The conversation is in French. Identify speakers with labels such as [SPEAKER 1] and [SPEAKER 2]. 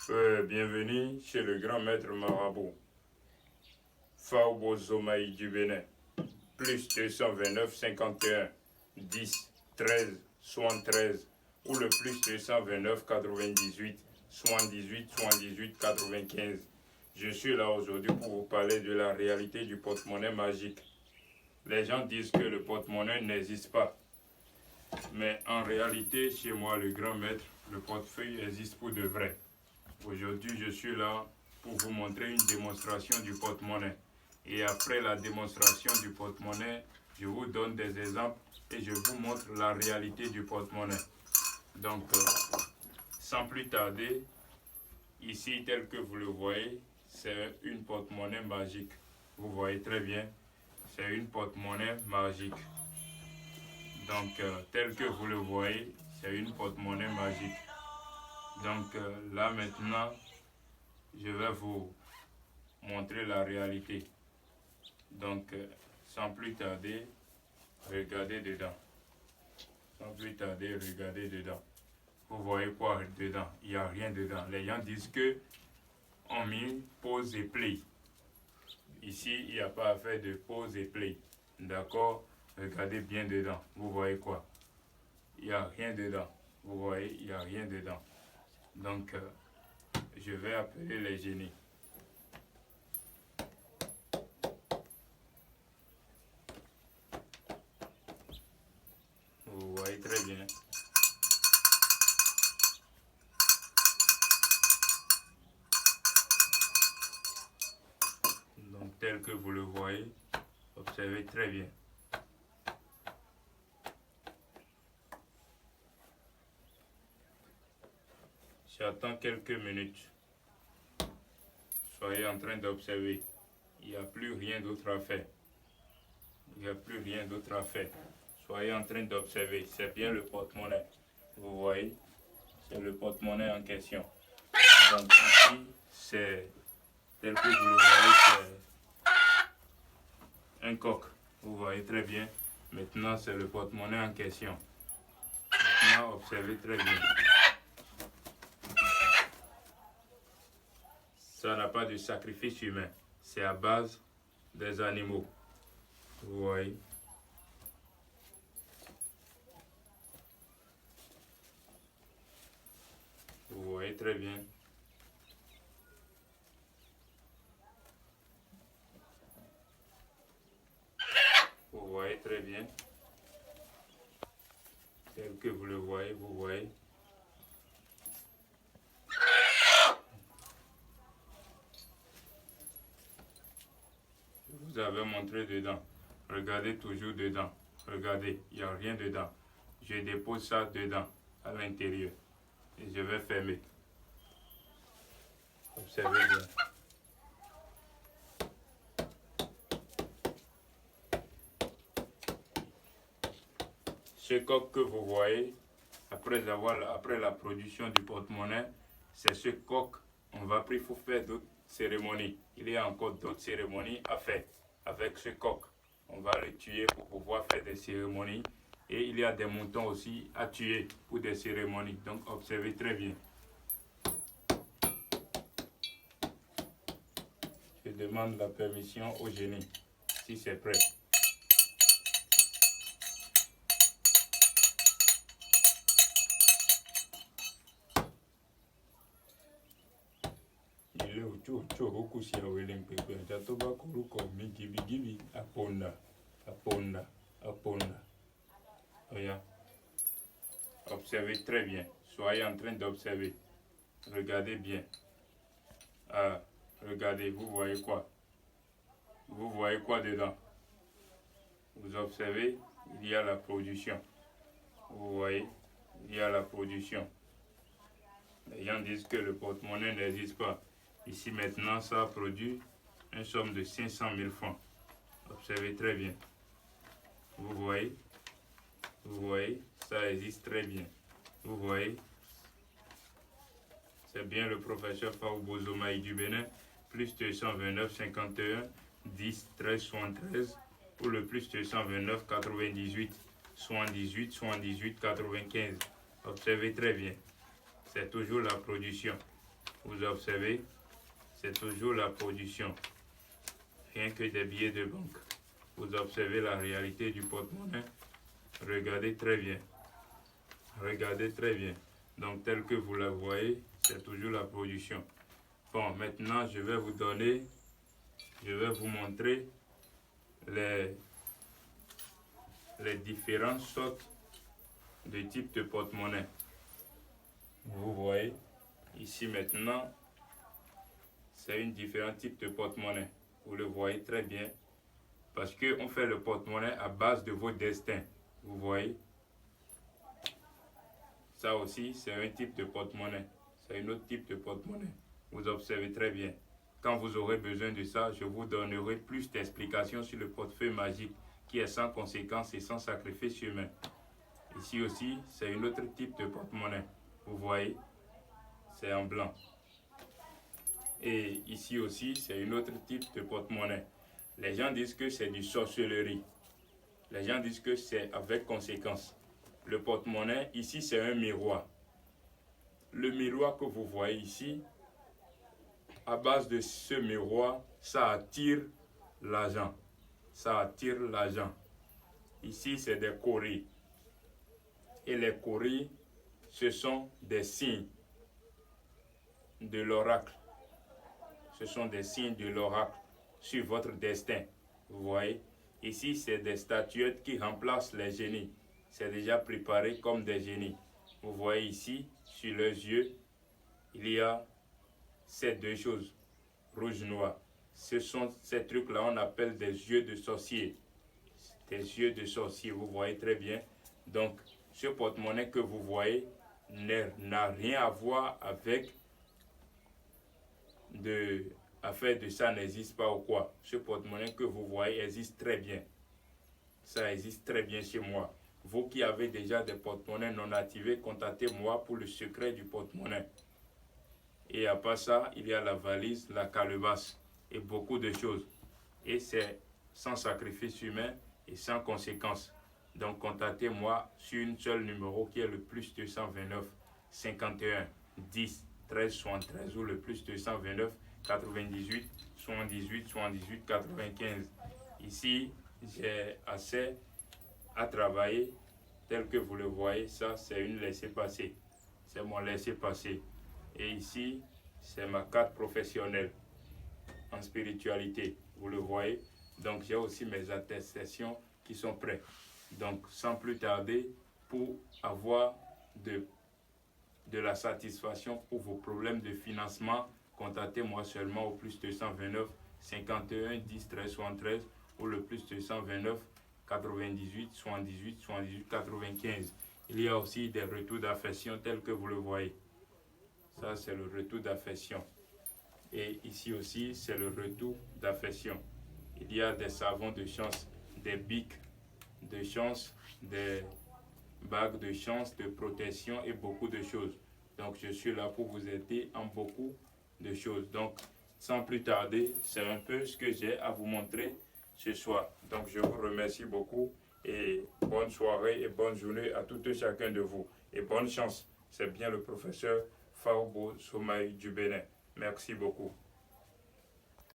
[SPEAKER 1] Bienvenue chez le grand maître marabout, Faoubo Zomaï du Bénin, plus 229 51 10 13 73 ou le plus 229 98 78 78 95. Je suis là aujourd'hui pour vous parler de la réalité du porte-monnaie magique. Les gens disent que le porte-monnaie n'existe pas. Mais en réalité, chez moi, le grand maître, le portefeuille existe pour de vrai. Aujourd'hui, je suis là pour vous montrer une démonstration du porte-monnaie. Et après la démonstration du porte-monnaie, je vous donne des exemples et je vous montre la réalité du porte-monnaie. Donc, sans plus tarder, ici, tel que vous le voyez, c'est une porte-monnaie magique. Vous voyez très bien, c'est une porte-monnaie magique. Donc, tel que vous le voyez, c'est une porte-monnaie magique. Donc, là maintenant, je vais vous montrer la réalité. Donc, sans plus tarder, regardez dedans. Sans plus tarder, regardez dedans. Vous voyez quoi dedans? Il n'y a rien dedans. Les gens disent que on met pause et play. Ici, il n'y a pas à faire de pause et play. D'accord? Regardez bien dedans. Vous voyez quoi? Il n'y a rien dedans. Vous voyez, il n'y a rien dedans. Donc, je vais appeler les génies. Vous voyez très bien. Donc, tel que vous le voyez, observez très bien. J'attends quelques minutes. Soyez en train d'observer. Il n'y a plus rien d'autre à faire. Il n'y a plus rien d'autre à faire. Soyez en train d'observer. C'est bien le porte-monnaie. Vous voyez, c'est le porte-monnaie en question. Donc ici, c'est tel que vous le voyez, c'est un coq. Vous voyez très bien. Maintenant, c'est le porte-monnaie en question. Maintenant, observez très bien. Ça n'a pas de sacrifice humain. C'est à base des animaux. Vous voyez. Vous voyez très bien. Vous voyez très bien. Tel que vous le voyez, vous voyez. Je vous avais montré dedans. Regardez toujours dedans. Regardez, il n'y a rien dedans. Je dépose ça dedans, à l'intérieur. Et je vais fermer. Observez bien. Ce coq que vous voyez, après la production du porte-monnaie, c'est ce coq, on va prier pour faire d'autres cérémonies. Il y a encore d'autres cérémonies à faire avec ce coq. On va le tuer pour pouvoir faire des cérémonies. Et il y a des moutons aussi à tuer pour des cérémonies. Donc observez très bien. Je demande la permission au génie, si c'est prêt. Leo cho huku si awele mpepe jatoba kuruko mi gibi aponda oya. Observez très bien, soyez en train d'observer, regardez bien. Regardez, vous voyez quoi? Vous voyez quoi dedans? Vous observez, il y a la production. Vous voyez, il y a la production. Les gens disent que le porte-monnaie n'existe pas. Ici maintenant, ça a produit une somme de 500 000 francs. Observez très bien. Vous voyez, ça existe très bien. Vous voyez, c'est bien le professeur Faoubo Zomaï du Bénin, plus 229 51 10 13 73 ou le plus 229 98 78 78 95. Observez très bien. C'est toujours la production. Vous observez, c'est toujours la production, rien que des billets de banque. Vous observez la réalité du porte-monnaie. Regardez très bien. Regardez très bien. Donc, tel que vous la voyez, c'est toujours la production. Bon, maintenant, je vais vous montrer les différentes sortes de types de porte-monnaie. Vous voyez, ici maintenant, c'est un différent type de porte-monnaie. Vous le voyez très bien. Parce qu'on fait le porte-monnaie à base de vos destins. Vous voyez. Ça aussi, c'est un type de porte-monnaie. C'est un autre type de porte-monnaie. Vous observez très bien. Quand vous aurez besoin de ça, je vous donnerai plus d'explications sur le portefeuille magique qui est sans conséquence et sans sacrifice humain. Ici aussi, c'est un autre type de porte-monnaie. Vous voyez, c'est en blanc. Et ici aussi, c'est un autre type de porte-monnaie. Les gens disent que c'est du sorcellerie. Les gens disent que c'est avec conséquence. Le porte-monnaie, ici, c'est un miroir. Le miroir que vous voyez ici, à base de ce miroir, ça attire l'argent. Ça attire l'argent. Ici, c'est des coris. Et les coris, ce sont des signes de l'oracle. Ce sont des signes de l'oracle sur votre destin. Vous voyez, ici, c'est des statuettes qui remplacent les génies. C'est déjà préparé comme des génies. Vous voyez ici, sur leurs yeux, il y a ces deux choses, rouge-noir. Ce sont ces trucs-là, on appelle des yeux de sorcier. Des yeux de sorcier, vous voyez très bien. Donc, ce porte-monnaie que vous voyez n'a rien à voir avec affaire de ça n'existe pas ou quoi. Ce porte-monnaie que vous voyez existe très bien. Ça existe très bien chez moi. Vous qui avez déjà des porte-monnaies non activés, contactez-moi pour le secret du porte-monnaie. Et à part ça, il y a la valise, la calebasse et beaucoup de choses. Et c'est sans sacrifice humain et sans conséquence. Donc contactez-moi sur une seule numéro qui est le plus 229 51 10 13 73 ou le plus 229 98 78 78 95. Ici, j'ai assez à travailler tel que vous le voyez. Ça, c'est une laissez-passer. C'est mon laissez-passer. Et ici, c'est ma carte professionnelle en spiritualité. Vous le voyez. Donc, j'ai aussi mes attestations qui sont prêtes. Donc, sans plus tarder, pour avoir de la satisfaction pour vos problèmes de financement, contactez-moi seulement au plus 229 51 10 13 73 ou le plus 229 98 78 78 95. Il y a aussi des retours d'affection tels que vous le voyez. Ça, c'est le retour d'affection. Et ici aussi, c'est le retour d'affection. Il y a des savons de chance, des bics de chance, des bagues de chance, de protection et beaucoup de choses. Donc, je suis là pour vous aider en beaucoup de choses. Donc, sans plus tarder, c'est un peu ce que j'ai à vous montrer ce soir. Donc, je vous remercie beaucoup et bonne soirée et bonne journée à tout et chacun de vous. Et bonne chance. C'est bien le professeur Faobo Soumaï du Bénin. Merci beaucoup.